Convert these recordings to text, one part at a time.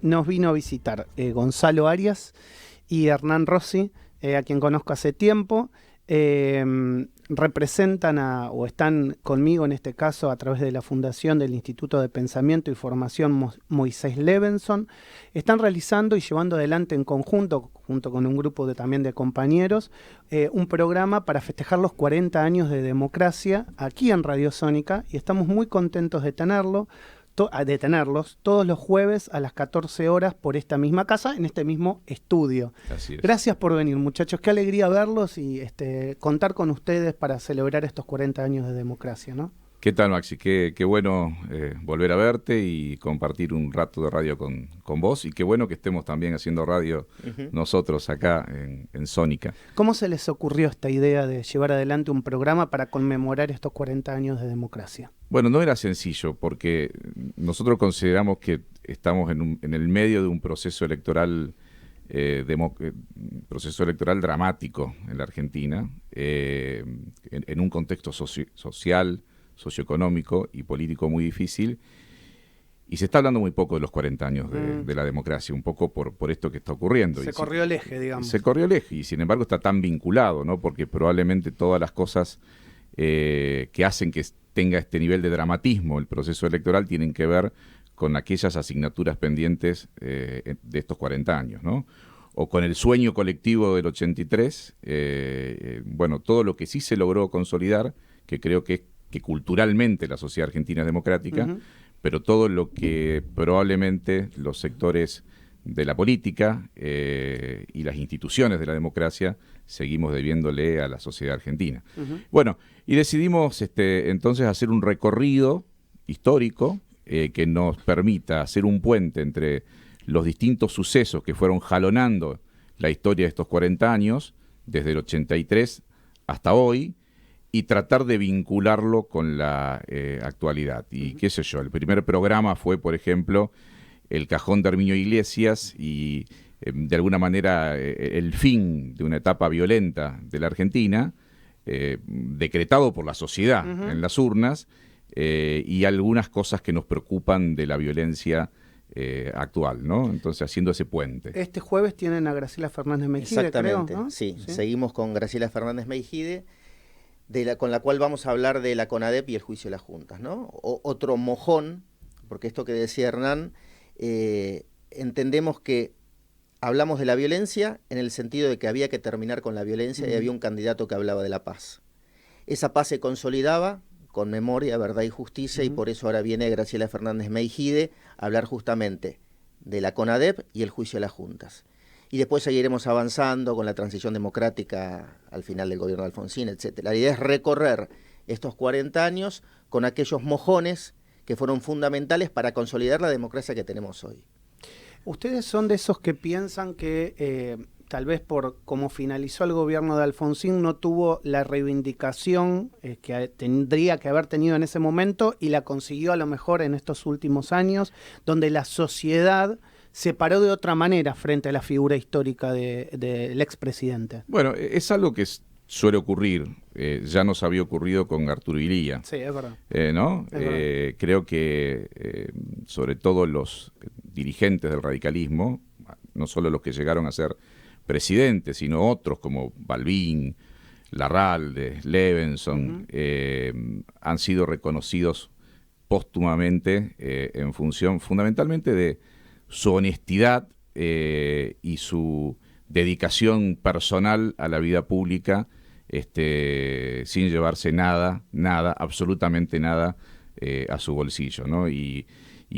Nos vino a visitar Gonzalo Arias y Hernán Rossi, a quien conozco hace tiempo. Representan o están conmigo en este caso a través de la fundación del Instituto de Pensamiento y Formación Moisés Levenson. Están realizando y llevando adelante en conjunto, junto con un grupo también de compañeros, un programa para festejar los 40 años de democracia aquí en Radio Sónica, y estamos muy contentos de tenerlos todos los jueves a las 14 horas por esta misma casa, en este mismo estudio. Así es. Gracias por venir, muchachos. Qué alegría verlos y contar con ustedes para celebrar estos 40 años de democracia, ¿no? ¿Qué tal, Maxi? Qué bueno volver a verte y compartir un rato de radio con vos, y qué bueno que estemos también haciendo radio nosotros acá en Sónica. ¿Cómo se les ocurrió esta idea de llevar adelante un programa para conmemorar estos 40 años de democracia? Bueno, no era sencillo, porque nosotros consideramos que estamos en el medio de un proceso electoral dramático en la Argentina, en un contexto social, socioeconómico y político muy difícil, y se está hablando muy poco de los 40 años de la democracia, un poco por esto que está ocurriendo. Se corrió el eje, digamos. Se corrió el eje, y sin embargo está tan vinculado, ¿no? Porque probablemente todas las cosas que hacen que tenga este nivel de dramatismo el proceso electoral tienen que ver con aquellas asignaturas pendientes de estos 40 años, ¿no? O con el sueño colectivo del 83, bueno, todo lo que sí se logró consolidar, que creo que culturalmente la sociedad argentina es democrática, pero todo lo que probablemente los sectores de la política y las instituciones de la democracia seguimos debiéndole a la sociedad argentina. Bueno, y decidimos entonces hacer un recorrido histórico que nos permita hacer un puente entre los distintos sucesos que fueron jalonando la historia de estos 40 años, desde el 83 hasta hoy, y tratar de vincularlo con la actualidad. Y qué sé yo, el primer programa fue, por ejemplo, el cajón de Herminio Iglesias y, de alguna manera, el fin de una etapa violenta de la Argentina, decretado por la sociedad en las urnas, y algunas cosas que nos preocupan de la violencia actual, ¿no? Entonces, haciendo ese puente. Este jueves tienen a Graciela Fernández Meijide, Exactamente, creo, ¿no? sí. Seguimos con Graciela Fernández Meijide, con la cual vamos a hablar de la CONADEP y el juicio de las juntas, ¿no? Otro mojón, porque esto que decía Hernán, entendemos que hablamos de la violencia en el sentido de que había que terminar con la violencia y había un candidato que hablaba de la paz. Esa paz se consolidaba con memoria, verdad y justicia, y por eso ahora viene Graciela Fernández Meijide a hablar justamente de la CONADEP y el juicio de las juntas. Y después seguiremos avanzando con la transición democrática al final del gobierno de Alfonsín, etc. La idea es recorrer estos 40 años con aquellos mojones que fueron fundamentales para consolidar la democracia que tenemos hoy. ¿Ustedes son de esos que piensan que tal vez por cómo finalizó el gobierno de Alfonsín no tuvo la reivindicación que tendría que haber tenido en ese momento y la consiguió a lo mejor en estos últimos años, donde la sociedad se paró de otra manera frente a la figura histórica del expresidente? Bueno, es algo que suele ocurrir, ya nos había ocurrido con Arturo Illia. Sí, es verdad. ¿No? Es verdad. Creo que sobre todo los dirigentes del radicalismo, no solo los que llegaron a ser presidentes, sino otros como Balbín, Larralde, Levenson, han sido reconocidos póstumamente en función fundamentalmente de su honestidad y su dedicación personal a la vida pública, sin llevarse nada, absolutamente nada a su bolsillo, ¿no? Y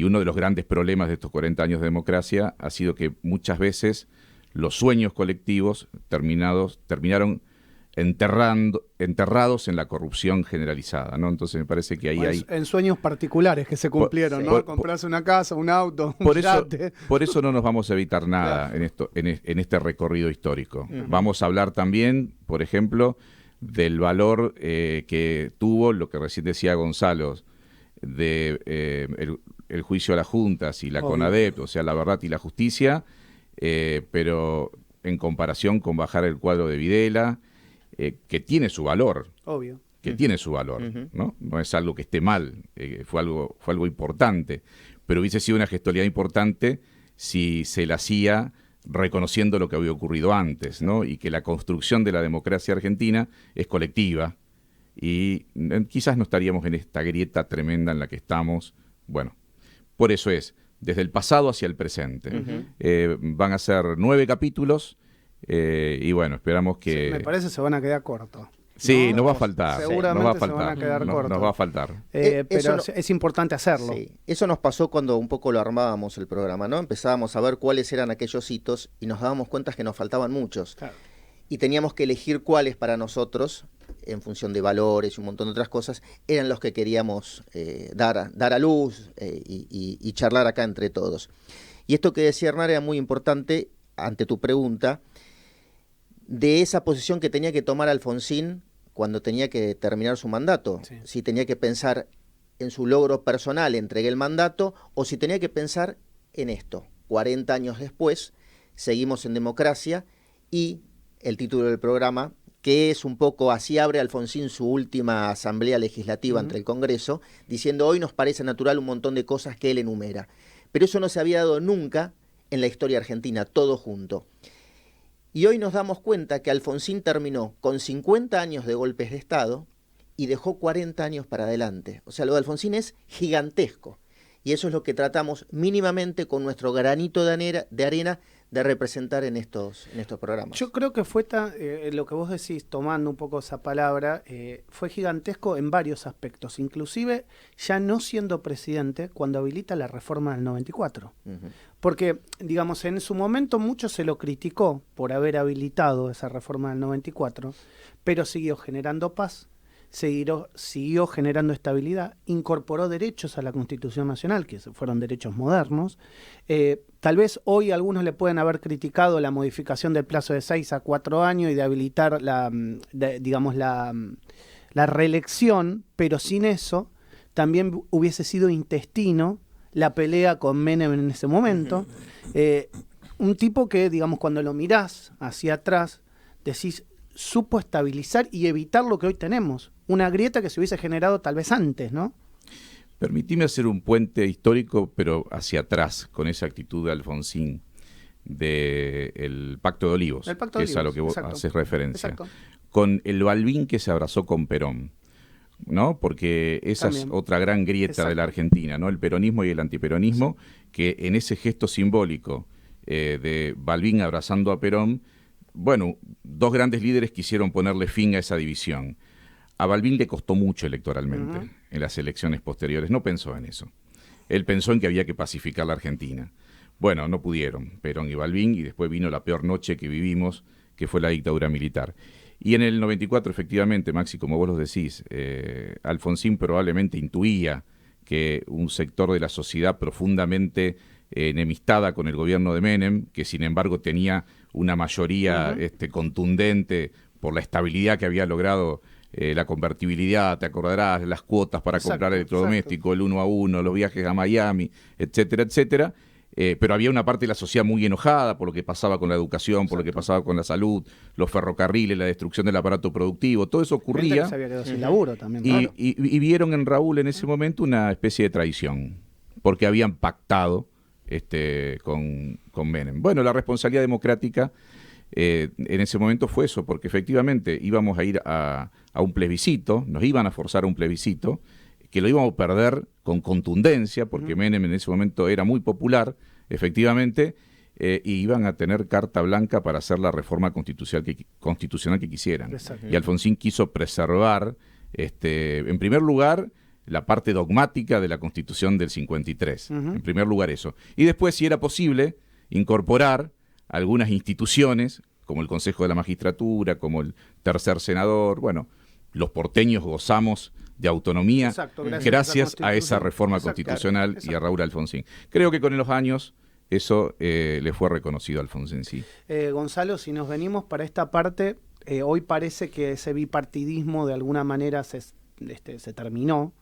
uno de los grandes problemas de estos 40 años de democracia ha sido que muchas veces los sueños colectivos terminaron enterrados en la corrupción generalizada, ¿no? Entonces me parece que ahí hay... En sueños particulares que se cumplieron, ¿no? Comprarse una casa, un auto, un yate. Por eso no nos vamos a evitar nada en este recorrido histórico. Vamos a hablar también, por ejemplo, del valor que tuvo lo que recién decía Gonzalo, de el juicio a las juntas y la CONADEP, o sea, la verdad y la justicia, pero en comparación con bajar el cuadro de Videla, que tiene su valor. Obvio. Que tiene su valor, ¿no? No es algo que esté mal, fue algo importante, pero hubiese sido una gestualidad importante si se la hacía reconociendo lo que había ocurrido antes, ¿no? Y que la construcción de la democracia argentina es colectiva y quizás no estaríamos en esta grieta tremenda en la que estamos. Bueno, por eso es, desde el pasado hacia el presente. Van a ser 9 capítulos y bueno, esperamos que... Sí, me parece que se van a quedar cortos. Sí, nos va a faltar. Seguramente nos va a faltar, se van a quedar cortos. Nos va a faltar. Pero es importante hacerlo. Sí. Eso nos pasó cuando un poco lo armábamos el programa, ¿no? Empezábamos a ver cuáles eran aquellos hitos y nos dábamos cuenta que nos faltaban muchos. Claro. Y teníamos que elegir cuáles para nosotros, en función de valores y un montón de otras cosas, eran los que queríamos dar a luz y charlar acá entre todos. Y esto que decía Hernán era muy importante, ante tu pregunta, de esa posición que tenía que tomar Alfonsín cuando tenía que terminar su mandato. Sí. Si tenía que pensar en su logro personal, entregué el mandato, o si tenía que pensar en esto. 40 años después, seguimos en democracia y el título del programa, que es un poco, así abre Alfonsín su última asamblea legislativa ante el Congreso, diciendo hoy nos parece natural un montón de cosas que él enumera. Pero eso no se había dado nunca en la historia argentina, todo junto. Y hoy nos damos cuenta que Alfonsín terminó con 50 años de golpes de Estado y dejó 40 años para adelante. O sea, lo de Alfonsín es gigantesco. Y eso es lo que tratamos mínimamente con nuestro granito de arena de representar en estos programas. Yo creo que fue lo que vos decís, tomando un poco esa palabra, fue gigantesco en varios aspectos, inclusive ya no siendo presidente cuando habilita la reforma del 94. Porque, digamos, en su momento mucho se lo criticó por haber habilitado esa reforma del 94, pero siguió generando paz, siguió generando estabilidad, incorporó derechos a la Constitución Nacional, que fueron derechos modernos. Tal vez hoy algunos le pueden haber criticado la modificación del plazo de 6 a 4 años y de habilitar la reelección, pero sin eso también hubiese sido intestino la pelea con Menem en ese momento. Un tipo que, digamos, cuando lo mirás hacia atrás, decís, supo estabilizar y evitar lo que hoy tenemos. Una grieta que se hubiese generado tal vez antes, ¿no? Permitime hacer un puente histórico, pero hacia atrás, con esa actitud de Alfonsín, del Pacto de Olivos, que es a lo que vos haces referencia. Exacto. Con el Balbín que se abrazó con Perón, ¿no? Porque esa también es otra gran grieta de la Argentina, ¿no? El peronismo y el antiperonismo, que en ese gesto simbólico de Balbín abrazando a Perón, bueno, dos grandes líderes quisieron ponerle fin a esa división. A Balbín le costó mucho electoralmente en las elecciones posteriores, no pensó en eso. Él pensó en que había que pacificar la Argentina. Bueno, no pudieron, Perón y Balbín, y después vino la peor noche que vivimos, que fue la dictadura militar. Y en el 94, efectivamente, Maxi, como vos lo decís, Alfonsín probablemente intuía que un sector de la sociedad profundamente enemistada con el gobierno de Menem, que sin embargo tenía una mayoría contundente por la estabilidad que había logrado la convertibilidad, te acordarás, las cuotas para comprar electrodoméstico, el 1 a 1, los viajes a Miami, etcétera, etcétera. Pero había una parte de la sociedad muy enojada por lo que pasaba con la educación, por lo que pasaba con la salud, los ferrocarriles, la destrucción del aparato productivo, todo eso ocurría. Se había quedado sin laburo también, y vieron en Raúl en ese momento una especie de traición, porque habían pactado con Menem. Bueno, la responsabilidad democrática en ese momento fue eso, porque efectivamente íbamos a ir a un plebiscito, nos iban a forzar a un plebiscito, que lo íbamos a perder con contundencia, porque Menem en ese momento era muy popular, efectivamente, y iban a tener carta blanca para hacer la reforma constitucional que quisieran. Y Alfonsín quiso preservar, en primer lugar, la parte dogmática de la Constitución del 53. En primer lugar eso. Y después, si era posible, incorporar algunas instituciones, como el Consejo de la Magistratura, como el tercer senador. Bueno, los porteños gozamos de autonomía gracias a esa reforma constitucional y a Raúl Alfonsín. Creo que con los años eso le fue reconocido a Alfonsín, sí. Gonzalo, si nos venimos para esta parte, hoy parece que ese bipartidismo de alguna manera se terminó.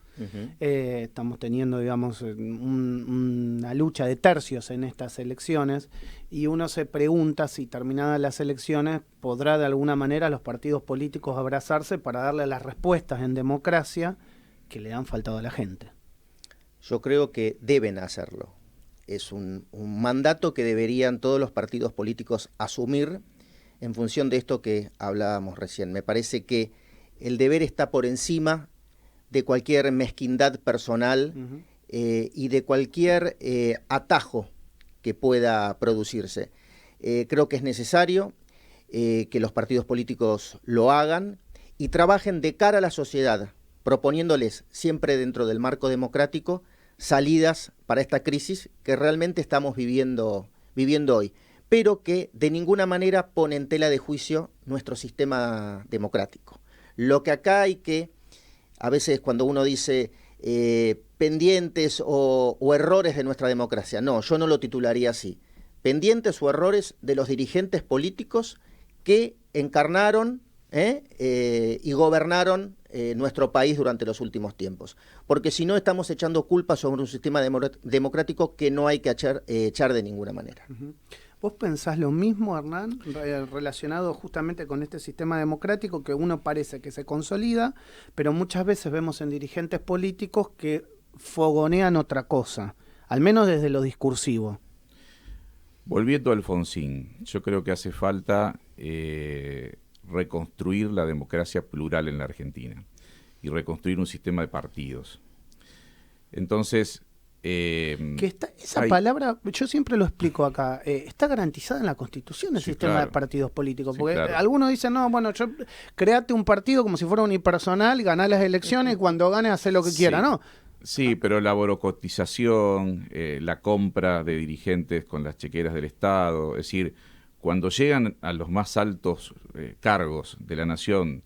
Estamos teniendo, digamos, una lucha de tercios en estas elecciones y uno se pregunta si terminadas las elecciones podrá de alguna manera los partidos políticos abrazarse para darle las respuestas en democracia que le han faltado a la gente. Yo creo que deben hacerlo. es un mandato que deberían todos los partidos políticos asumir en función de esto que hablábamos recién. Me parece que el deber está por encima de cualquier mezquindad personal y de cualquier atajo que pueda producirse. Creo que es necesario que los partidos políticos lo hagan y trabajen de cara a la sociedad, proponiéndoles siempre dentro del marco democrático salidas para esta crisis que realmente estamos viviendo hoy, pero que de ninguna manera pone en tela de juicio nuestro sistema democrático. Lo que acá hay que, a veces cuando uno dice pendientes o errores de nuestra democracia, no, yo no lo titularía así. Pendientes o errores de los dirigentes políticos que encarnaron y gobernaron nuestro país durante los últimos tiempos. Porque si no, estamos echando culpas sobre un sistema democrático que no hay que echar de ninguna manera. ¿Vos pensás lo mismo, Hernán, relacionado justamente con este sistema democrático que uno parece que se consolida, pero muchas veces vemos en dirigentes políticos que fogonean otra cosa, al menos desde lo discursivo? Volviendo a Alfonsín, yo creo que hace falta reconstruir la democracia plural en la Argentina y reconstruir un sistema de partidos. Entonces, esa palabra, yo siempre lo explico acá, está garantizada en la Constitución el sistema de partidos políticos, porque algunos dicen, no, bueno, créate un partido como si fuera unipersonal, ganá las elecciones y cuando gane hace lo que quiera, ¿no? Sí, pero la burocratización, la compra de dirigentes con las chequeras del Estado, es decir, cuando llegan a los más altos cargos de la nación,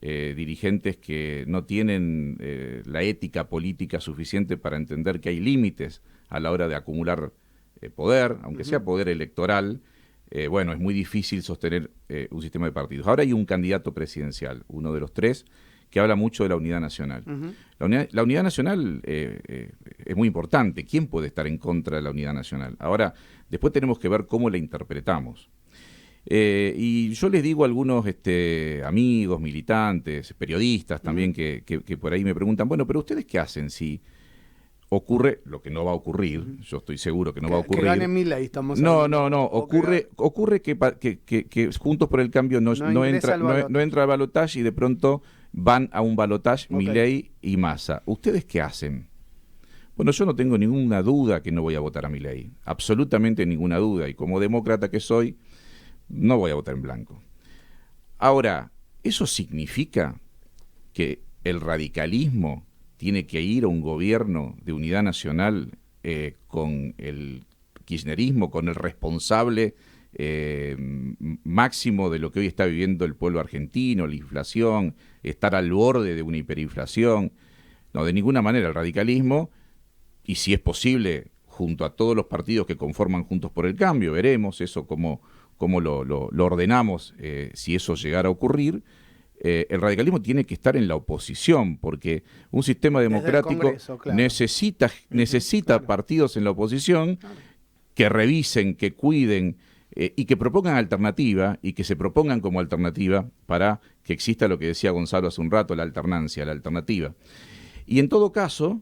dirigentes que no tienen la ética política suficiente para entender que hay límites a la hora de acumular poder, aunque sea poder electoral, bueno, es muy difícil sostener un sistema de partidos. Ahora hay un candidato presidencial, uno de los tres, que habla mucho de la unidad nacional. La unidad nacional es muy importante. ¿Quién puede estar en contra de la unidad nacional? Ahora, después tenemos que ver cómo la interpretamos. Y yo les digo a algunos amigos, militantes, periodistas también, que por ahí me preguntan, bueno, pero ¿ustedes qué hacen si ocurre lo que no va a ocurrir? Yo estoy seguro que no va a ocurrir. Que gane Milei, estamos hablando. No. Ocurre que Juntos por el Cambio no entra al balotaje y de pronto van a un balotaje Milei y Massa. ¿Ustedes qué hacen? Bueno, yo no tengo ninguna duda que no voy a votar a Milei. Absolutamente ninguna duda. Y como demócrata que soy, no voy a votar en blanco. Ahora, ¿eso significa que el radicalismo tiene que ir a un gobierno de unidad nacional con el kirchnerismo, con el responsable máximo de lo que hoy está viviendo el pueblo argentino, la inflación, estar al borde de una hiperinflación? No, de ninguna manera. El radicalismo, y si es posible, junto a todos los partidos que conforman Juntos por el Cambio, veremos eso cómo lo ordenamos si eso llegara a ocurrir. El radicalismo tiene que estar en la oposición, porque un sistema democrático Congreso, necesita partidos en la oposición que revisen, que cuiden y que propongan alternativa, y que se propongan como alternativa para que exista lo que decía Gonzalo hace un rato, la alternancia, la alternativa. Y en todo caso,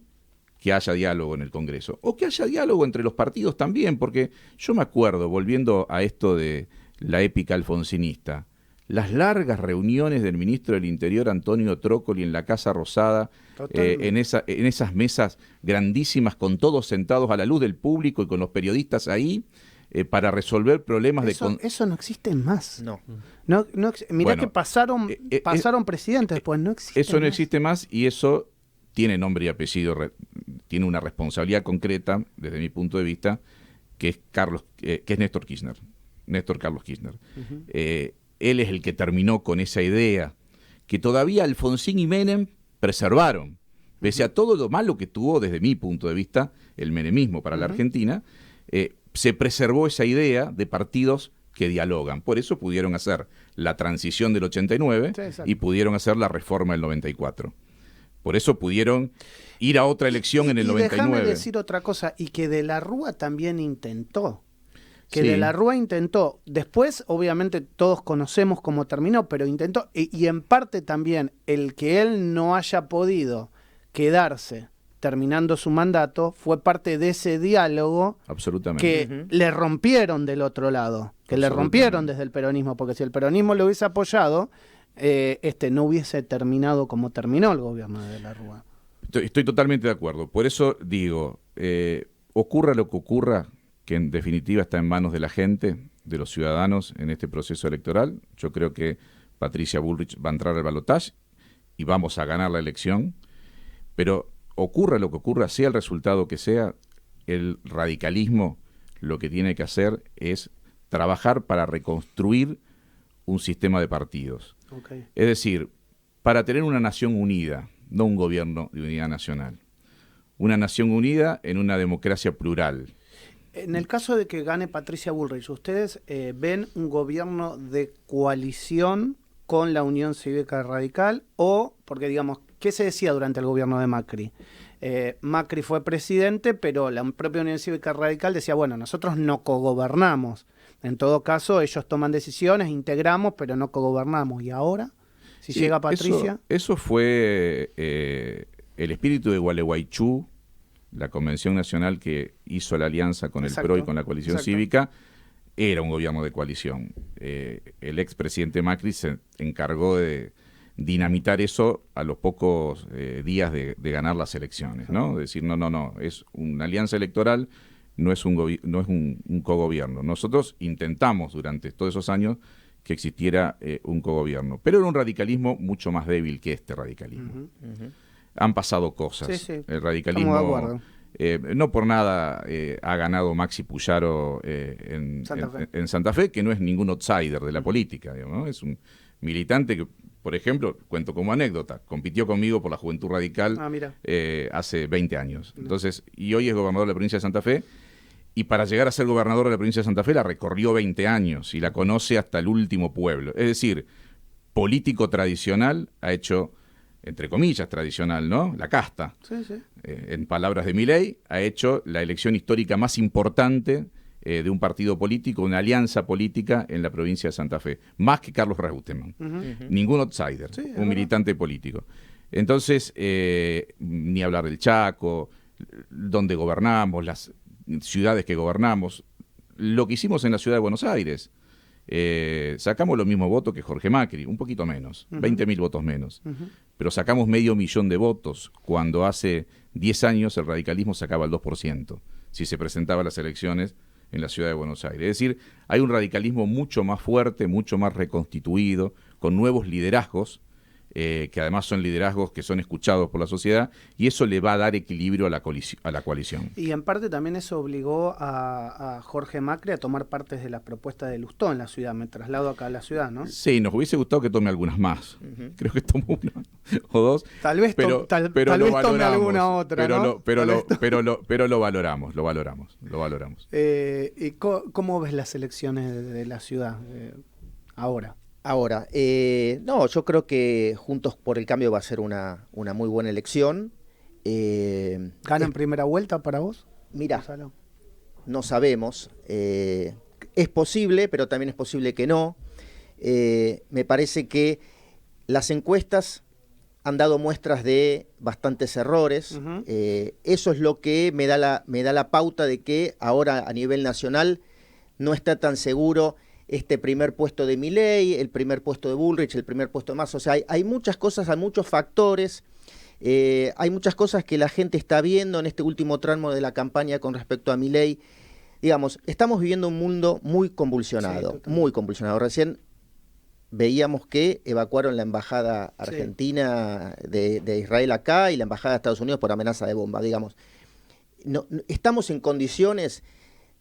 que haya diálogo en el Congreso, o que haya diálogo entre los partidos también, porque yo me acuerdo, volviendo a esto de la épica alfonsinista, las largas reuniones del ministro del Interior, Antonio Trócoli, en la Casa Rosada, en esas mesas grandísimas, con todos sentados a la luz del público y con los periodistas ahí, para resolver problemas Eso no existe más. No. Mirá que pasaron presidentes después, no existe eso no existe más, y eso tiene nombre y apellido, tiene una responsabilidad concreta, desde mi punto de vista, que es Néstor Kirchner, Néstor Carlos Kirchner. Él es el que terminó con esa idea que todavía Alfonsín y Menem preservaron. Pese a todo lo malo que tuvo, desde mi punto de vista, el menemismo para la Argentina, se preservó esa idea de partidos que dialogan. Por eso pudieron hacer la transición del 89 y pudieron hacer la reforma del 94. Por eso pudieron ir a otra elección en el 99. Déjame decir otra cosa, y que De la Rúa también intentó. De la Rúa intentó. Después, obviamente, todos conocemos cómo terminó, pero intentó. Y en parte también, el que él no haya podido quedarse terminando su mandato, fue parte de ese diálogo Absolutamente. que le rompieron del otro lado, que le rompieron desde el peronismo, porque si el peronismo lo hubiese apoyado, no hubiese terminado como terminó el gobierno de De la Rúa. Estoy totalmente de acuerdo. Por eso digo, ocurra lo que ocurra, que en definitiva está en manos de la gente, de los ciudadanos en este proceso electoral. Yo creo que Patricia Bullrich va a entrar al balotaje y vamos a ganar la elección. Pero ocurra lo que ocurra, sea el resultado que sea, el radicalismo lo que tiene que hacer es trabajar para reconstruir un sistema de partidos. Okay. Es decir, para tener una nación unida, no un gobierno de unidad nacional. Una nación unida en una democracia plural. En el caso de que gane Patricia Bullrich, ¿ustedes ven un gobierno de coalición con la Unión Cívica Radical? O, porque digamos, ¿qué se decía durante el gobierno de Macri? Macri fue presidente, pero la propia Unión Cívica Radical decía, bueno, nosotros no cogobernamos. En todo caso, ellos toman decisiones, integramos, pero no cogobernamos. ¿Y ahora? Si llega Patricia. Eso fue el espíritu de Gualeguaychú, la convención nacional que hizo la alianza con el PRO y con la coalición cívica, era un gobierno de coalición. El expresidente Macri se encargó de dinamitar eso a los pocos días de ganar las elecciones, ¿no? Decir, no, es una alianza electoral, no es un cogobierno. Nosotros intentamos durante todos esos años que existiera un cogobierno, pero era un radicalismo mucho más débil que este radicalismo. Han pasado cosas. Sí. El radicalismo, no por nada ha ganado Maxi Puyaro en Santa Fe, que no es ningún outsider de la política, digamos, ¿no? Es un militante que, por ejemplo, cuento como anécdota, compitió conmigo por la Juventud Radical hace 20 años. Entonces, y hoy es gobernador de la provincia de Santa Fe, y para llegar a ser gobernador de la provincia de Santa Fe la recorrió 20 años y la conoce hasta el último pueblo. Es decir, político tradicional, ha hecho, entre comillas, tradicional, ¿no? La casta. Sí. En palabras de Milei, ha hecho la elección histórica más importante de un partido político, una alianza política en la provincia de Santa Fe. Más que Carlos Reutemann. Ningún outsider, un militante político. Entonces, ni hablar del Chaco, donde gobernamos, las ciudades que gobernamos, lo que hicimos en la ciudad de Buenos Aires. Sacamos los mismos votos que Jorge Macri, un poquito menos, 20.000 votos menos. Pero sacamos 500.000 de votos, cuando hace 10 años el radicalismo sacaba el 2%, si se presentaba a las elecciones en la ciudad de Buenos Aires. Es decir, hay un radicalismo mucho más fuerte, mucho más reconstituido, con nuevos liderazgos, que además son liderazgos que son escuchados por la sociedad, y eso le va a dar equilibrio a la coalición. Y en parte también eso obligó a Jorge Macri a tomar partes de las propuestas de Lustó en la ciudad. Me traslado acá a la ciudad, ¿no? Sí, nos hubiese gustado que tome algunas más. Creo que tomó una o dos. Tal vez tome alguna otra, ¿no? Pero lo valoramos. ¿Y cómo ves las elecciones de la ciudad ahora? No, yo creo que Juntos por el Cambio va a ser una muy buena elección. ¿Gana en primera vuelta para vos? Mira, no sabemos. Es posible, pero también es posible que no. Me parece que las encuestas han dado muestras de bastantes errores. Eso es lo que me da la pauta de que ahora a nivel nacional no está tan seguro este primer puesto de Milei, el primer puesto de Bullrich, el primer puesto de Massa. O sea, hay muchas cosas, hay muchos factores, hay muchas cosas que la gente está viendo en este último tramo de la campaña con respecto a Milei. Digamos, estamos viviendo un mundo muy convulsionado, muy convulsionado. Recién veíamos que evacuaron la embajada argentina de Israel acá y la embajada de Estados Unidos por amenaza de bomba, digamos. No, estamos en condiciones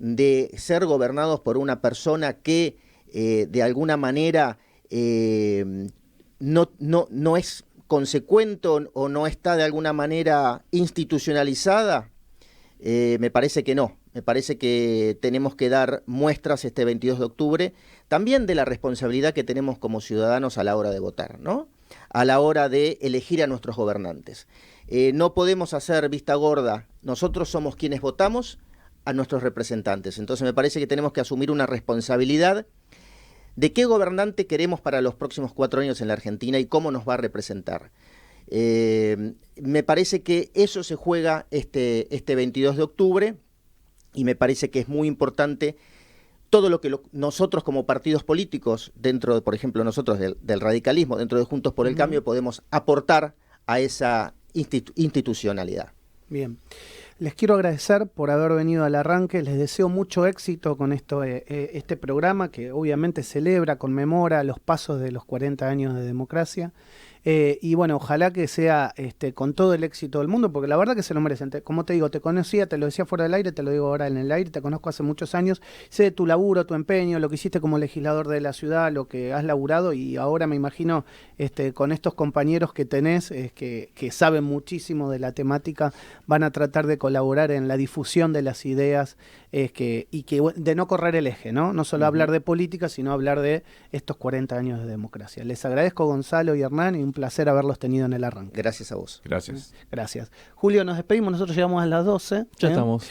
de ser gobernados por una persona que de alguna manera no es consecuente o no está de alguna manera institucionalizada. Me parece que no. Me parece que tenemos que dar muestras este 22 de octubre también de la responsabilidad que tenemos como ciudadanos a la hora de votar, ¿no? A la hora de elegir a nuestros gobernantes. No podemos hacer vista gorda. Nosotros somos quienes votamos a nuestros representantes. Entonces me parece que tenemos que asumir una responsabilidad de qué gobernante queremos para los próximos 4 años en la Argentina y cómo nos va a representar. Me parece que eso se juega este 22 de octubre y me parece que es muy importante todo lo que nosotros como partidos políticos, dentro, por ejemplo, nosotros del radicalismo, dentro de Juntos por el Cambio, podemos aportar a esa institucionalidad. Bien. Les quiero agradecer por haber venido al arranque, les deseo mucho éxito con este programa que obviamente celebra, conmemora los pasos de los 40 años de democracia. Y bueno, ojalá que sea con todo el éxito del mundo, porque la verdad que se lo merecen. Como te digo, te conocía, te lo decía fuera del aire, te lo digo ahora en el aire, te conozco hace muchos años, sé de tu laburo, tu empeño, lo que hiciste como legislador de la ciudad, lo que has laburado, y ahora me imagino con estos compañeros que tenés, que saben muchísimo de la temática, van a tratar de colaborar en la difusión de las ideas y que de no correr el eje, ¿no? No solo hablar de política, sino hablar de estos 40 años de democracia. Les agradezco, Gonzalo y Hernán, y un placer haberlos tenido en el arranque. Gracias a vos. Gracias. Gracias. Julio, nos despedimos, nosotros llegamos a las 12. Ya estamos.